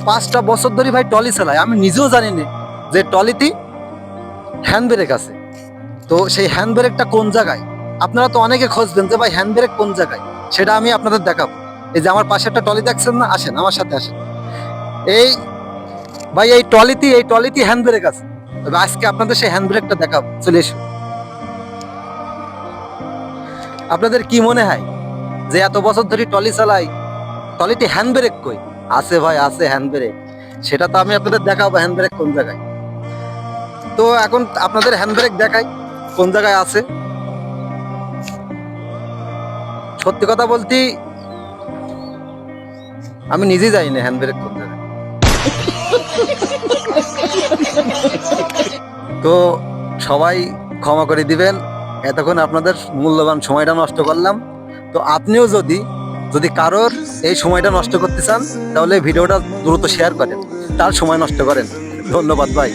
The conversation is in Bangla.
5টা বছর ধরে ভাই ট্রলি চালাই, আমি নিজেও জানি না যে ট্রলিতে হ্যান্ড ব্রেক আছে। তো সেই হ্যান্ড ব্রেকটা কোন জায়গায়, আপনারা তো অনেকে খুঁজবেন যে ভাই হ্যান্ড ব্রেক কোন জায়গায়, সেটা আমি আপনাদের দেখাবো। এই যে আমার পাশে একটা ট্রলি দেখছেন না, আসেন আমার সাথে আসেন। এই ভাই এই ট্রলিতে হ্যান্ড ব্রেক আছে। তবে আজকে আপনাদের সেই হ্যান্ড ব্রেকটা দেখাবো, চলে এসো। আপনাদের কি মনে হয় যে এত বছর ধরে ট্রলি চালাই, ট্রলিতে হ্যান্ড ব্রেক কই? আছে ভাই, আছে হ্যান্ড ব্রেক। সেটা তো আমি আপনাদের দেখাবো হ্যান্ড ব্রেক কোন জায়গায়। তো এখন আপনাদের হ্যান্ড ব্রেক দেখাই কোন জায়গায় আছে। সত্যি কথা বলতে আমি নিজেই জানি না হ্যান্ড ব্রেক কোন জায়গায়। তো সবাই ক্ষমা করে দিবেন, এতক্ষণ আপনাদের মূল্যবান সময়টা নষ্ট করলাম। তো আপনিও যদি কারোর এই সময়টা নষ্ট করতে চান, তাহলে ভিডিওটা দ্রুত শেয়ার করেন, তার সময় নষ্ট করেন। ধন্যবাদ ভাই।